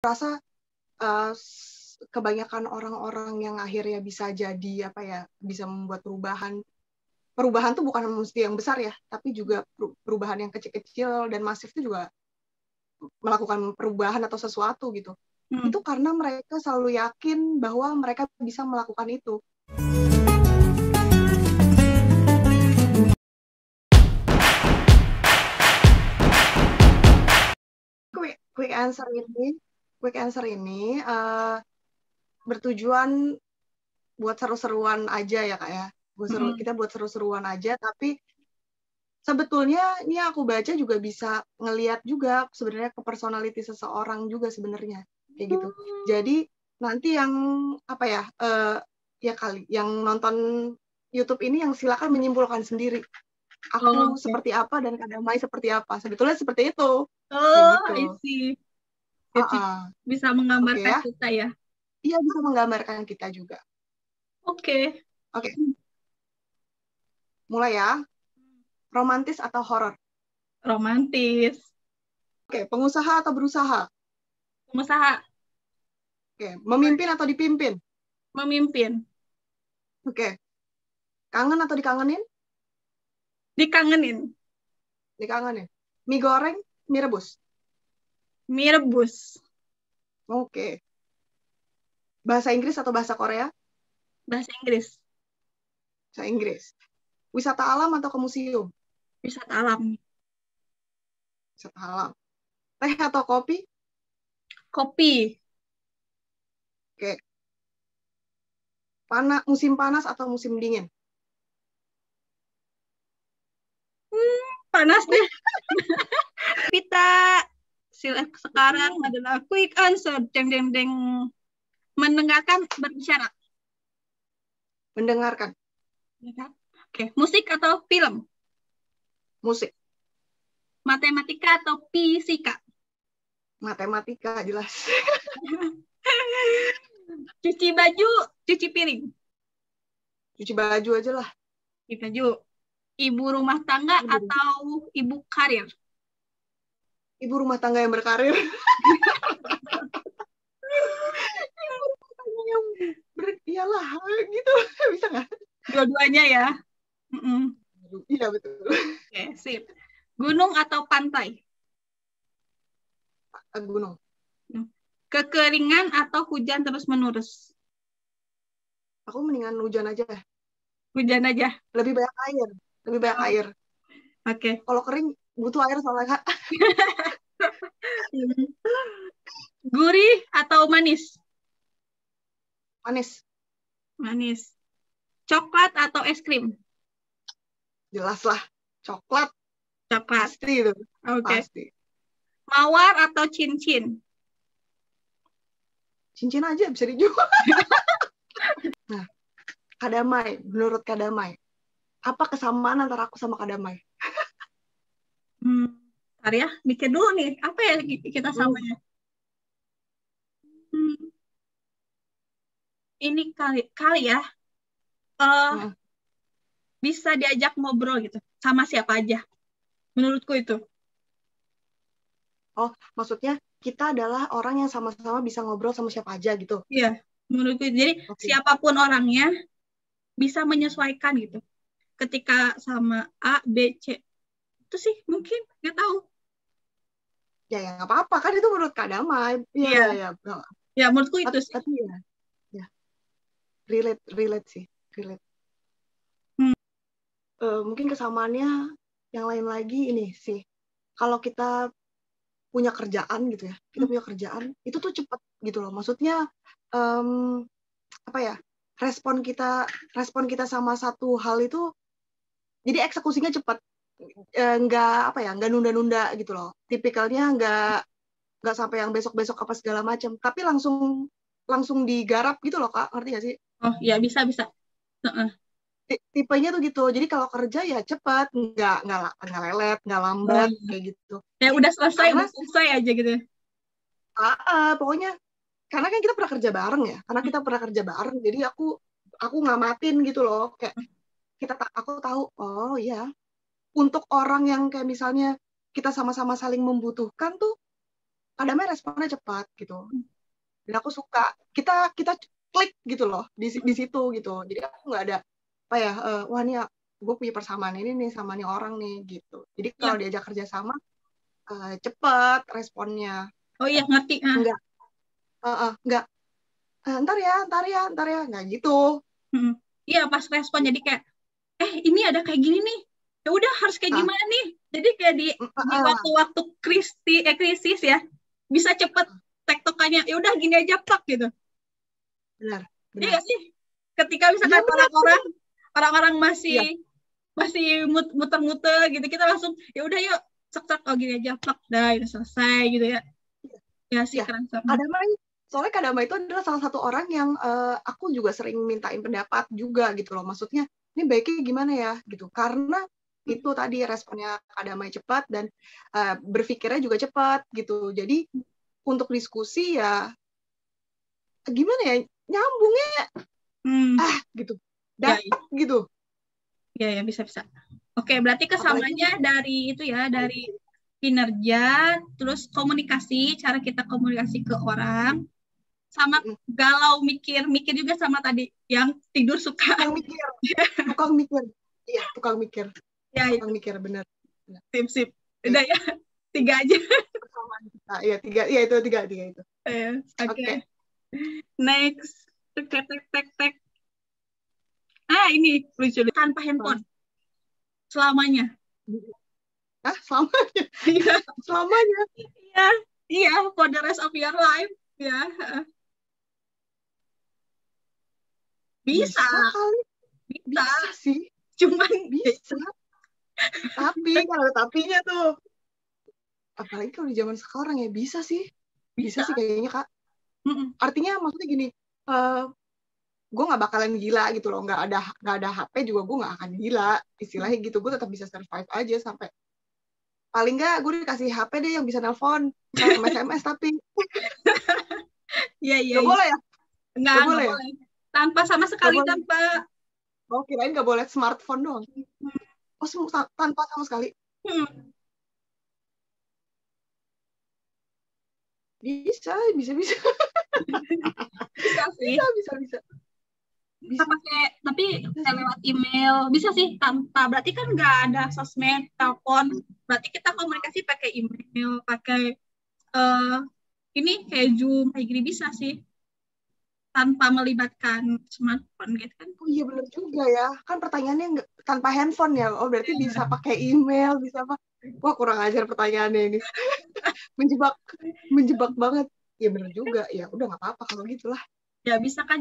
rasa kebanyakan orang-orang yang akhirnya bisa jadi bisa membuat perubahan tuh bukan mesti yang besar ya, tapi juga perubahan yang kecil-kecil dan masif itu juga melakukan perubahan atau sesuatu gitu. Itu karena mereka selalu yakin bahwa mereka bisa melakukan itu. Quick answer ini bertujuan buat seru-seruan aja ya Kak ya. Kita buat seru-seruan aja, tapi sebetulnya ini aku baca juga bisa ngelihat juga sebenarnya ke personality seseorang juga sebenarnya kayak gitu. Jadi nanti yang yang nonton YouTube ini yang silakan menyimpulkan sendiri. Aku seperti apa dan Kak Damai seperti apa. Sebetulnya seperti itu. Gitu. I see. Bisa menggambarkan kita ya. Iya, bisa menggambarkan kita juga. Oke. Mulai ya. Romantis atau horor? Romantis. Pengusaha atau berusaha? Pengusaha. Memimpin atau dipimpin? Memimpin. Kangen atau dikangenin? Dikangenin. Mie goreng, mie rebus? Mie rebus. Bahasa Inggris atau bahasa Korea? Bahasa Inggris. Bahasa Inggris. Wisata alam atau ke museum? Wisata alam. Wisata alam. Teh atau kopi? Kopi. Musim panas atau musim dingin? Panas deh. Kita sekarang adalah quick answer. Deng. Mendengarkan, berbicara. Mendengarkan. Musik atau film? Musik. Matematika atau fisika? Matematika, jelas. Cuci baju, cuci piring? Cuci baju aja lah. Cuci baju. Ibu rumah tangga atau ibu karir? Ibu rumah tangga yang berkarir. Iyalah, gitu. Bisa nggak? Dua-duanya ya? Iya, betul. Sip. Gunung atau pantai? Gunung. Kekeringan atau hujan terus-menerus? Aku mendingan hujan aja. Hujan aja? Lebih banyak air. Kalau kering, butuh air soalnya, Kak. Gurih atau manis? Manis. Coklat atau es krim? Jelas lah, coklat. Pasti itu. Pasti. Mawar atau cincin? Cincin aja bisa dijual. Nah, Kak Damai, menurut Kak Damai, apa kesamaan antara aku sama Kak Damai? Ntar ya, mikir dulu nih, apa ya kita samanya? Ini kali ya, bisa diajak ngobrol gitu, sama siapa aja. Menurutku itu. Oh, maksudnya kita adalah orang yang sama-sama bisa ngobrol sama siapa aja gitu? Iya, menurutku. Jadi siapapun orangnya bisa menyesuaikan gitu. Ketika sama A, B, C. Itu sih mungkin, nggak tahu. Ya nggak apa-apa, kan itu menurut Kak Damai. Iya. Ya, menurutku itu sih. Tapi ya. Relate sih. Mungkin kesamaannya yang lain lagi ini sih. Kalau kita punya kerjaan gitu ya, itu tuh cepat gitu loh. Maksudnya respon kita sama satu hal itu jadi eksekusinya cepat. Nggak nunda-nunda gitu loh. Tipikalnya nggak sampai yang besok-besok apa segala macam, tapi langsung digarap gitu loh, Kak. Ngerti nggak sih? Oh ya, bisa. Tipenya tuh gitu. Jadi kalau kerja ya cepat, nggak lelet, nggak lambat kayak gitu. Ya udah selesai aja gitu. Pokoknya karena kan kita pernah kerja bareng ya. Jadi aku ngamatin gitu loh. Kayak aku tahu, oh iya. Untuk orang yang kayak misalnya kita sama-sama saling membutuhkan tuh, Kak Damai responnya cepat gitu. Dan aku suka kita klik gitu loh di situ gitu. Jadi aku nggak ada apa ya, wah nih gue punya persamaan ini nih sama nih orang nih gitu. Jadi kalau diajak kerja sama cepat responnya. Oh iya, ngerti. Enggak ntar ya nggak gitu. Iya, pas respon jadi kayak ini ada kayak gini nih, ya udah harus kayak gimana nih. Jadi kayak di waktu-waktu krisis ya bisa cepet tektokannya, ya udah gini aja plak gitu. Benar. Iya sih, ketika misalkan orang-orang masih muter-muter gitu, kita langsung ya udah yuk cek oh gini aja plak, dah itu selesai gitu ya. Ya sih, keren banget. Soalnya Kak Damai itu adalah salah satu orang yang aku juga sering mintain pendapat juga gitu loh. Maksudnya ini baiknya gimana ya gitu. Karena itu tadi responnya Kak Damai cepat dan berpikirnya juga cepat gitu. Jadi untuk diskusi ya gimana ya, nyambungnya gitu. Gitu. Ya bisa. Oke, berarti kesamanya dari itu ya, dari kinerja, terus komunikasi, cara kita komunikasi ke orang, sama galau mikir juga sama tadi yang tidur suka. Tukang mikir. Iya, tukang mikir. Ya, tukang mikir benar. Sip. Udah ya, 3 aja. Iya, 3. Iya, itu 3 itu. Oke. Next. Tek. Ini lucu. Tanpa handphone. Selamanya. Selamanya? Selamanya? Iya, for the rest of your life. Ya. Bisa kali. Bisa sih. Cuman bisa. Tapi kalau tapinya tuh, apalagi kalau di zaman sekarang ya bisa sih. Bisa sih kayaknya, Kak. Artinya maksudnya gini, gue nggak bakalan gila gitu loh, nggak ada HP juga gue nggak akan gila, istilahnya gitu. Gue tetap bisa survive aja sampai paling nggak gue dikasih HP deh yang bisa nelpon sama SMS tapi iya nggak boleh ya, nggak boleh ya? Tanpa sama sekali tanpa. Kirain nggak boleh smartphone doang. Tanpa sama sekali. Bisa bisa sih. Bisa. Tapi lewat email bisa sih, tanpa berarti kan nggak ada sosmed, telepon, berarti kita komunikasi pakai email, pakai ini kayak Zoom kayak gini bisa sih, tanpa melibatkan smartphone gitu kan. Oh iya benar juga ya, kan pertanyaannya tanpa handphone ya. Oh berarti bisa pakai email, bisa apa? Wah kurang ajar pertanyaannya ini. menjebak banget. Ya benar juga, ya udah nggak apa-apa kalau gitulah. Ya bisa kan,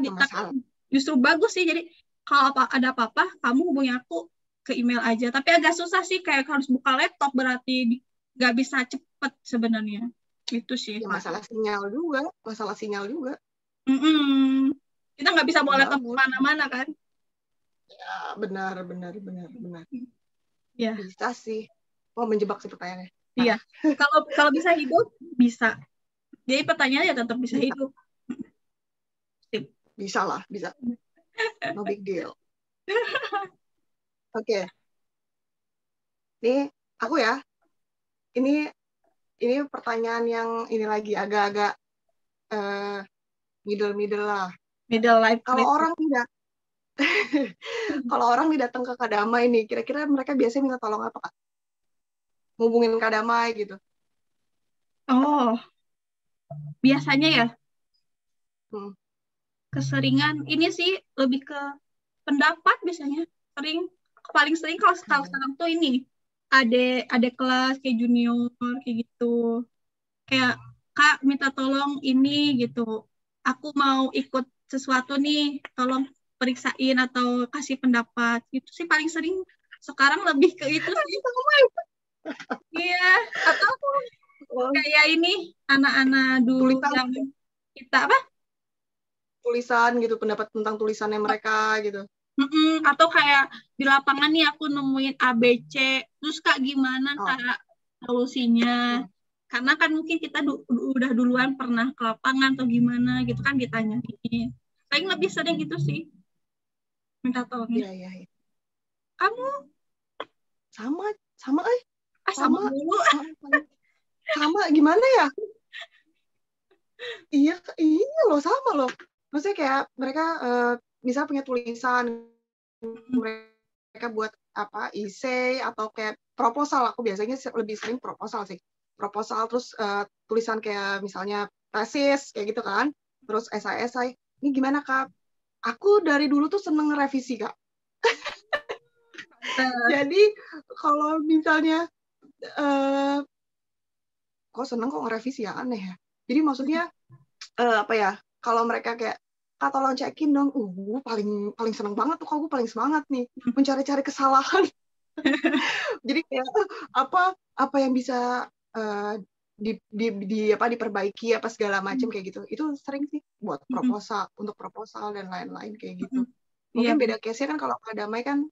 justru bagus sih. Jadi kalau ada apa-apa kamu hubungi aku ke email aja. Tapi agak susah sih, kayak harus buka laptop, berarti nggak bisa cepet sebenarnya. Itu sih. Ya, masalah sinyal juga. Kita nggak bisa bawa laptop kemana-mana kan? Ya benar. Ya. Bisa sih. Wah menjebak sih pertanyaannya. Iya. Kalau bisa hidup bisa. Jadi pertanyaannya ya tetap bisa hidup. Bisa lah, bisa. No big deal. Oke. Ini aku ya. Ini pertanyaan yang ini lagi agak-agak middle lah. Middle life. Kalau orang nih datang ke Kak Damai nih, kira-kira mereka biasanya minta tolong apa, Kak? Ngubungin Kak Damai gitu. Oh. Biasanya ya. Keseringan ini sih lebih ke pendapat biasanya. Paling sering kalau sekarang tuh ini ada kelas kayak junior kayak gitu, kayak Kak minta tolong ini gitu, aku mau ikut sesuatu nih, tolong periksain atau kasih pendapat gitu sih paling sering sekarang, lebih ke itu sih. Iya, atau kayak ini anak-anak dulu yang kita tulisan gitu, pendapat tentang tulisannya mereka gitu. Atau kayak di lapangan nih aku nemuin ABC, terus Kak gimana Kak solusinya? Karena kan mungkin kita udah duluan pernah ke lapangan atau gimana gitu kan, ditanyain. Paling lebih sering gitu sih minta tolongnya. Iya. Kamu? Sama sama dulu. Sama gimana ya? Iya, iya loh, sama loh. Maksudnya kayak mereka misalnya punya tulisan, mereka buat apa, essay atau kayak proposal. Aku biasanya lebih sering proposal sih. Proposal terus tulisan kayak misalnya tesis kayak gitu kan. Terus esai-esai. Ini gimana Kak? Aku dari dulu tuh seneng ngerevisi Kak. Jadi kalau misalnya kok seneng kok ngerevisi ya, aneh ya. Jadi maksudnya apa ya, kalau mereka kayak Kak tolong cekin dong, paling paling seneng banget tuh, aku paling semangat nih mencari-cari kesalahan. Jadi kayak apa yang bisa apa diperbaiki apa segala macam kayak gitu. Itu sering sih buat proposal, untuk proposal dan lain-lain kayak gitu. Mungkin beda case-nya kan kalau Kak Damai kan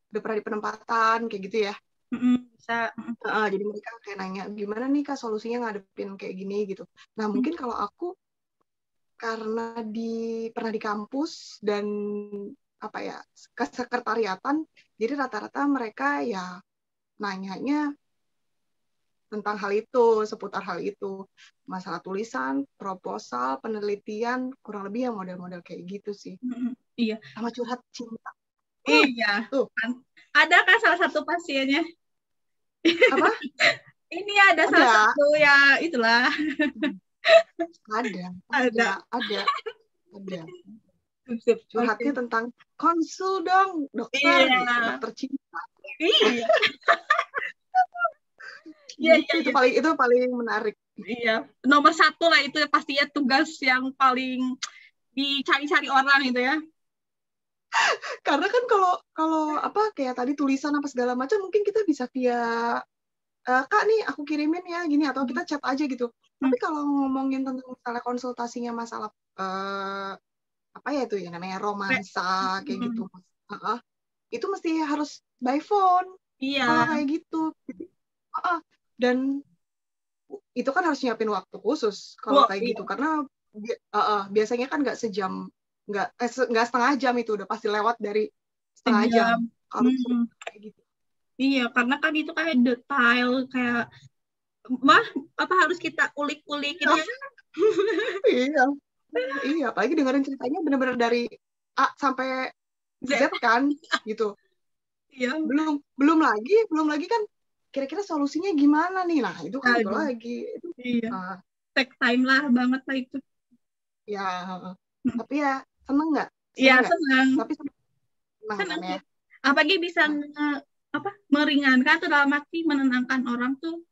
udah pernah di penempatan kayak gitu ya. Bisa. Jadi mereka kayak nanya gimana nih Kak solusinya ngadepin kayak gini gitu. Nah mungkin kalau aku karena pernah di kampus dan apa ya, kesekretariatan, jadi rata-rata mereka ya nanyanya tentang hal itu, seputar hal itu, masalah tulisan, proposal, penelitian, kurang lebih yang model-model kayak gitu sih. Iya. Sama curhat cinta. Iya. Tuh. Ada kan salah satu pasiennya? Apa? Ini ada salah satu ya itulah. Ada. Curhatnya tentang konsul dong, dokter, gitu, dokter cinta. Iya. Itu paling menarik. Iya, nomor 1 lah itu pastinya tugas yang paling dicari-cari orang itu ya. Karena kan kalau apa kayak tadi tulisan apa segala macam mungkin kita bisa via Kak nih aku kirimin ya gini atau kita chat aja gitu. Tapi kalau ngomongin tentang misalnya konsultasinya masalah apa ya itu ya namanya romansa kayak gitu. Itu mesti harus by phone. Iya. Kalau kayak gitu. Dan itu kan harus nyiapin waktu khusus kalau kayak gitu karena biasanya kan nggak sejam, nggak setengah jam, itu udah pasti lewat dari setengah jam kalau kayak gitu. Iya, karena kan itu kayak detail kayak apa harus kita ulik-ulik gitu ya. Iya, apalagi dengerin ceritanya benar-benar dari A sampai Z kan gitu. Iya. Belum lagi kan kira-kira solusinya gimana nih? Nah, itu kan itu lagi. Iya. Take time lah banget lah itu. Ya, tapi ya seneng nggak? Iya, senang. Tapi senang ya. Apalagi bisa meringankan atau dalam arti menenangkan orang tuh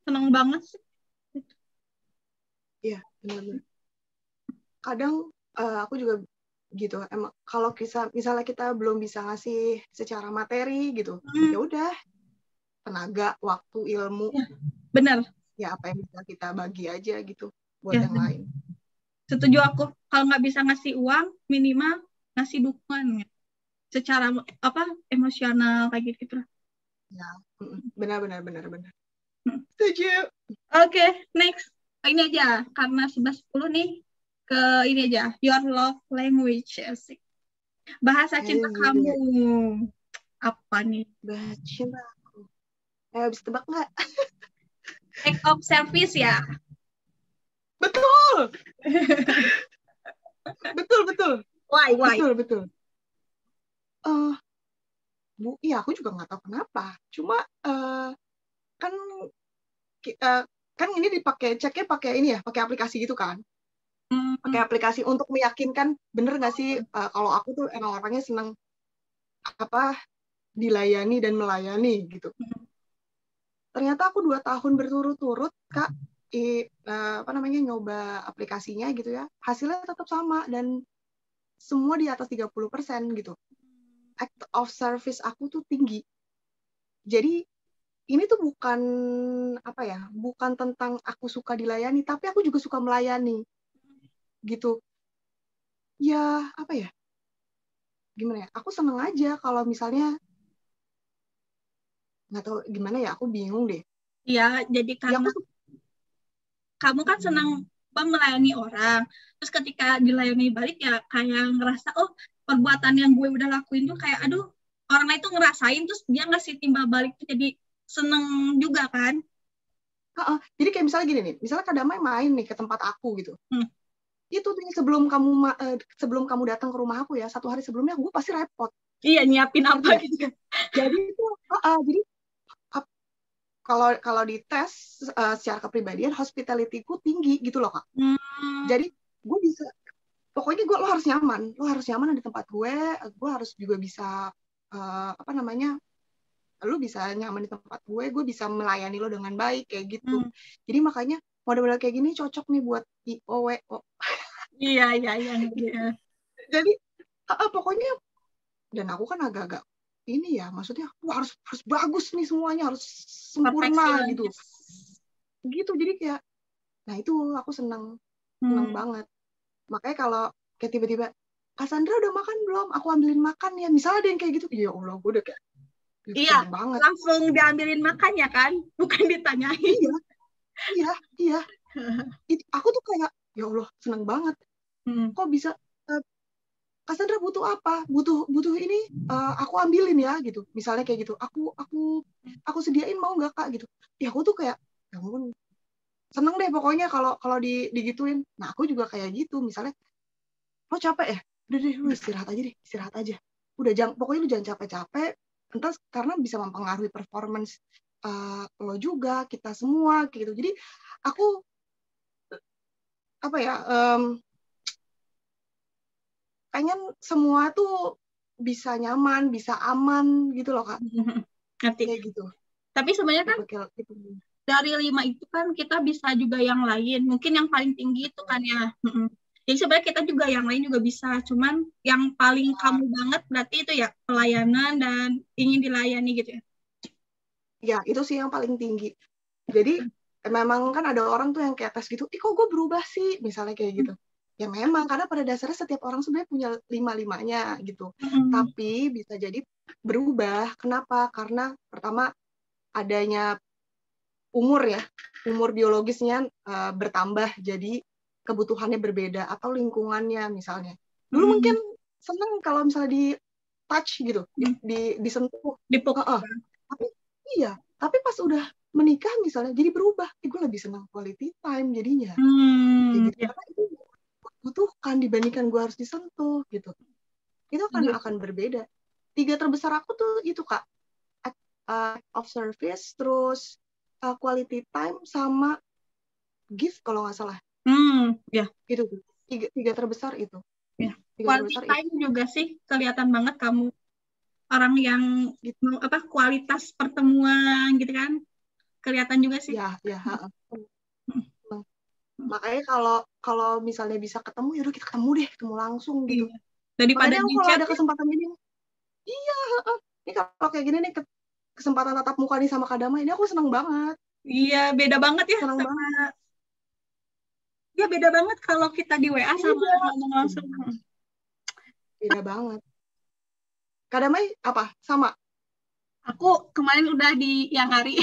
seneng banget sih. Iya, benar-benar. Kadang aku juga gitu. Emang kalau misalnya kita belum bisa ngasih secara materi gitu, ya udah tenaga, waktu, ilmu. Ya, benar. Ya apa yang bisa kita bagi aja gitu buat yang lain. Setuju aku. Kalau nggak bisa ngasih uang, minimal ngasih dukungan ya. Secara emosional kayak gitu. Ya, benar. Setuju. Oke, next. Ini aja karena 11:10 nih ke ini aja. Your love language. Asik. Bahasa cinta kamu. Apa nih? Bahasa cinta aku. Bisa tebak nggak? Act of service ya. Betul. betul. Why? Betul. Iya, aku juga nggak tahu kenapa. Cuma kan ini ceknya pakai ini ya, pakai aplikasi gitu kan. Pakai aplikasi untuk meyakinkan, bener nggak sih kalau aku tuh emang orangnya seneng dilayani dan melayani gitu. Ternyata aku 2 tahun berturut-turut Kak nyoba aplikasinya gitu ya, hasilnya tetap sama dan semua di atas 30% gitu. Act of service aku tuh tinggi. Jadi ini tuh bukan bukan tentang aku suka dilayani, tapi aku juga suka melayani gitu. Ya gimana ya, aku seneng aja kalau misalnya nggak tahu gimana ya, aku bingung deh. Iya, jadi karena kamu kan senang melayani orang, terus ketika dilayani balik ya kayak ngerasa perbuatan yang gue udah lakuin tuh kayak aduh orang lain tuh ngerasain, terus dia ngasih timbal balik tuh jadi seneng juga kan. Jadi kayak misalnya gini nih, misalnya Kak Damai main nih ke tempat aku gitu. Itu tuh sebelum kamu datang ke rumah aku ya, 1 hari sebelumnya gue pasti repot. Iya, nyiapin apa ya? gitu. Jadi itu jadi kalau dites secara kepribadian, hospitality-ku tinggi gitu loh, Kak. Jadi gue bisa, pokoknya lo harus nyaman di tempat gue harus juga bisa lu bisa nyaman di tempat gue bisa melayani lo dengan baik kayak gitu. Jadi makanya model-model kayak gini cocok nih buat IOWO. Iya. Jadi pokoknya, dan aku kan agak-agak ini ya, maksudnya harus bagus nih semuanya, harus sempurna gitu. Gitu, jadi kayak, nah itu aku senang banget. Makanya kalau kayak tiba-tiba, Cassandra udah makan belum? Aku ambilin makan ya. Misalnya ada yang kayak gitu, ya Allah, gue udah kayak, iya, banget. Langsung diambilin makan ya kan? Bukan ditanyain. Iya. Aku tuh kayak, ya Allah, senang banget. Kok bisa, Cassandra butuh apa? Butuh ini, aku ambilin ya gitu. Misalnya kayak gitu. Aku sediain, mau nggak Kak gitu. Ya aku tuh kayak, ya ampun, seneng deh pokoknya kalau digituin. Nah aku juga kayak gitu. Misalnya, lo capek ya? Udah deh, lu istirahat aja. Udah pokoknya lu jangan capek-capek. Entah karena bisa mempengaruhi performance lo juga, kita semua gitu. Jadi aku pengen semua tuh bisa nyaman, bisa aman gitu loh, Kak. Ngerti. Kayak gitu. Tapi sebenarnya kan dari 5 itu kan kita bisa juga yang lain. Mungkin yang paling tinggi itu kan ya. Jadi sebenarnya kita juga yang lain juga bisa. Cuman yang paling kamu banget berarti itu ya pelayanan dan ingin dilayani gitu ya. Ya, itu sih yang paling tinggi. Jadi memang kan ada orang tuh yang kayak tes gitu, kok gue berubah sih? Misalnya kayak gitu. Ya memang, karena pada dasarnya setiap orang sebenarnya punya 5-5-nya gitu. Tapi bisa jadi berubah. Kenapa? Karena pertama adanya umur biologisnya bertambah, jadi kebutuhannya berbeda, atau lingkungannya misalnya. Dulu mungkin seneng kalau misalnya di touch gitu, disentuh. Tapi pas udah menikah misalnya, jadi berubah. Gue lebih senang quality time jadinya. Kayak gitu. Karena itu butuhkan dibandingkan gue harus disentuh gitu. Itu akan berbeda. 3 terbesar aku tuh itu, Kak. Of service, terus quality time, sama gift kalau nggak salah. Gitu. 3 terbesar itu. Quality time juga sih kelihatan banget kamu orang yang gitu, kualitas pertemuan gitu kan, kelihatan juga sih. Ya. Makanya kalau misalnya bisa ketemu, yaudah kita ketemu langsung gitu. Daripada makanya kalau ada kesempatan ini, ini kalau kayak gini nih, kesempatan tatap muka nih sama Kak Damai, ini aku seneng banget. Iya, beda banget ya. Seneng banget. Ya beda banget kalau kita di WA sama ngomong langsung. Beda banget. Kak Damai apa? Sama? Aku kemarin udah di yang hari.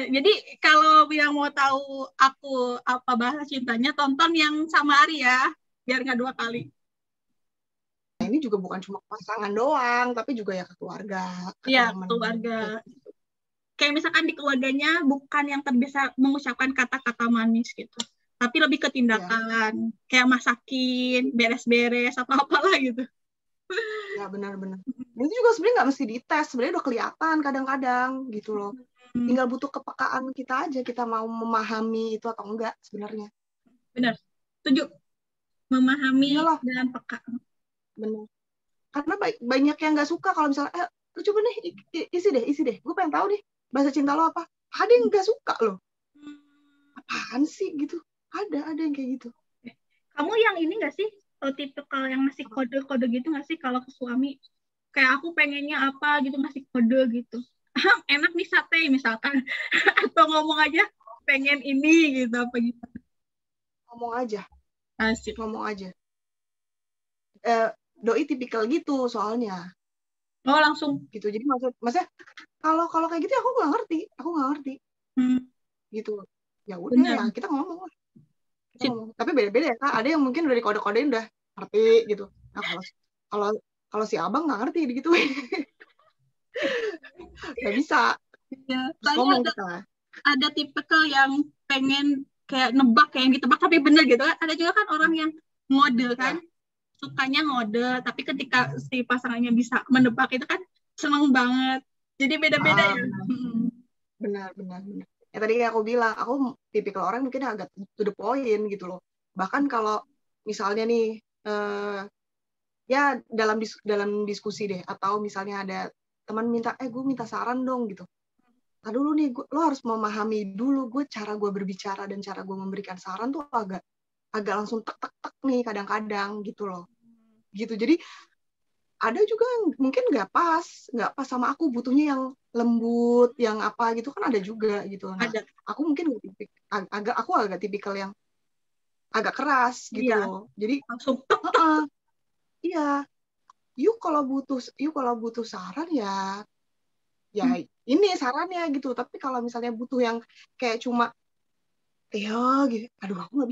Jadi kalau yang mau tahu aku apa bahasa cintanya, tonton yang sama Ari ya, biar nggak 2 kali. Nah, ini juga bukan cuma pasangan doang, tapi juga ya ke keluarga. Iya, keluarga. Kayak misalkan di keluarganya bukan yang terbiasa mengucapkan kata-kata manis gitu, tapi lebih ke tindakan, kayak masakin, beres-beres atau apalah gitu. Ya benar-benar. Itu juga sebenarnya nggak mesti dites, sebenarnya udah kelihatan kadang-kadang gitu loh. Tinggal butuh kepekaan kita aja, kita mau memahami itu atau enggak sebenarnya. Benar, setuju. Memahami dan peka. Benar. Karena banyak yang nggak suka kalau misalnya, lu coba nih isi deh. Gue pengen tahu nih bahasa cinta lo apa. Ada yang nggak suka loh. Apaan sih gitu? Ada yang kayak gitu. Kamu yang ini nggak sih? Tipe kalau yang ngasih kode-kode gitu nggak sih kalau ke suami? Kayak aku pengennya apa gitu, ngasih kode gitu. Enak nih sate misalkan. Atau ngomong aja pengen ini gitu apa gitu. Ngomong aja. Asik. Ngomong aja. Doi tipikal gitu soalnya. Oh langsung. Gitu. Jadi maksudnya kalau kayak gitu aku nggak ngerti. Gitu. Ya udah ya kita ngomong lah. Tapi beda-beda ya Kak. Ada yang mungkin udah di kode-kodein udah ngerti gitu. Nah kalau si abang nggak ngerti gitu. Nggak bisa. Ya, Terus soalnya ngomong kita. ada tipikal yang pengen kayak nebak, kayak yang ditebak tapi bener gitu kan. Ada juga kan orang yang ngode kan, Ya. sukanya ngode, tapi ketika si pasangannya bisa menebak itu kan seneng banget. Jadi beda-beda ya. Benar. Ya tadi kayak aku bilang, aku tipikal orang mungkin agak to the point gitu loh. Bahkan kalau misalnya nih, ya dalam diskusi deh, atau misalnya ada teman minta, gue minta saran dong gitu. Nah dulu nih, lo harus memahami dulu cara gue berbicara dan cara gue memberikan saran tuh agak langsung tek nih kadang-kadang gitu loh. Gitu. Jadi ada juga yang mungkin nggak pas sama aku, butuhnya yang lembut, yang apa gitu kan ada juga gitu. Nah, Ada. aku mungkin agak tipikal yang agak keras gitu Iya. loh. Jadi Langsung iya, kalau butuh saran ya ini sarannya gitu. Tapi kalau misalnya butuh yang kayak cuma ya gitu, aduh aku nggak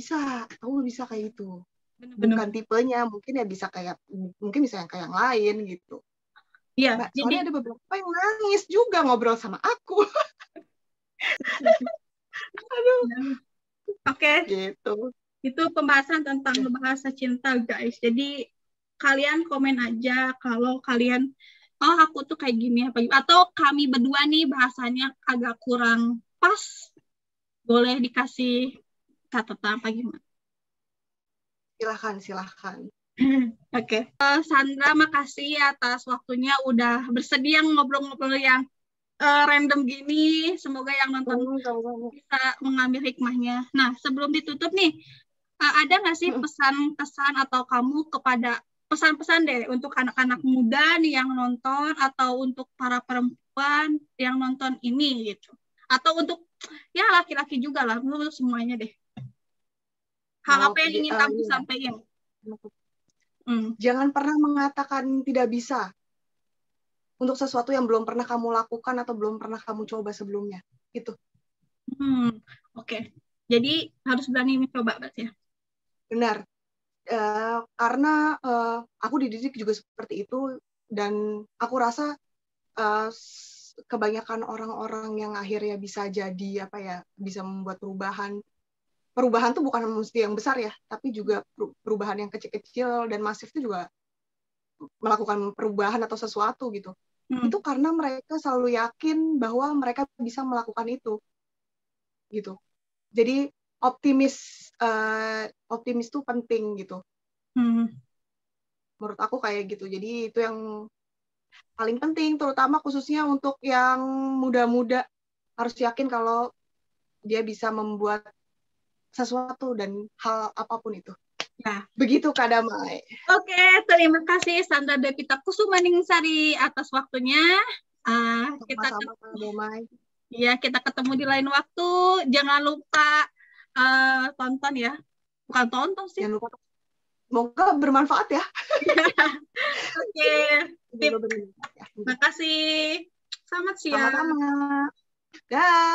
bisa kayak gitu. bener-bener. Bukan tipenya, mungkin bisa yang kayak yang lain gitu. Iya, Mbak, jadi soalnya ada beberapa yang nangis juga ngobrol sama aku. Aduh, oke, gitu. itu pembahasan tentang bahasa cinta guys. Jadi kalian komen aja kalau kalian, oh aku tuh kayak gini apa gitu, atau kami berdua nih bahasanya agak kurang pas, boleh dikasih catatan apa gimana? Silahkan. Oke. Sandra, makasih atas waktunya udah bersedia ngobrol-ngobrol yang random gini. Semoga yang nonton bisa mengambil hikmahnya. Nah, sebelum ditutup nih, ada nggak sih pesan-pesan atau kamu kepada pesan-pesan deh untuk anak-anak muda nih yang nonton, atau untuk para perempuan yang nonton ini gitu, atau untuk ya laki-laki juga lah, untuk semuanya deh. Hal apa yang ingin kamu sampaikan? Jangan pernah mengatakan tidak bisa untuk sesuatu yang belum pernah kamu lakukan atau belum pernah kamu coba sebelumnya. Itu. Oke. Jadi harus berani mencoba berarti ya? Benar. Karena aku dididik juga seperti itu, dan aku rasa kebanyakan orang-orang yang akhirnya bisa jadi bisa membuat perubahan tuh bukan mesti yang besar ya, tapi juga perubahan yang kecil-kecil dan masif itu juga melakukan perubahan atau sesuatu gitu. Itu karena mereka selalu yakin bahwa mereka bisa melakukan itu gitu. Jadi optimis tuh penting gitu. Menurut aku kayak gitu. Jadi itu yang paling penting, terutama khususnya untuk yang muda-muda, harus yakin kalau dia bisa membuat sesuatu dan hal apapun itu. Ya. Begitu Kak Damai. Oke, terima kasih Sandra Devita Kusumaningsari atas waktunya. Kita ketemu di lain waktu. Jangan lupa tonton ya. Bukan tonton sih. Jangan lupa. Semoga bermanfaat ya. Oke. Terima kasih. Selamat siang. Sama-sama. Dah.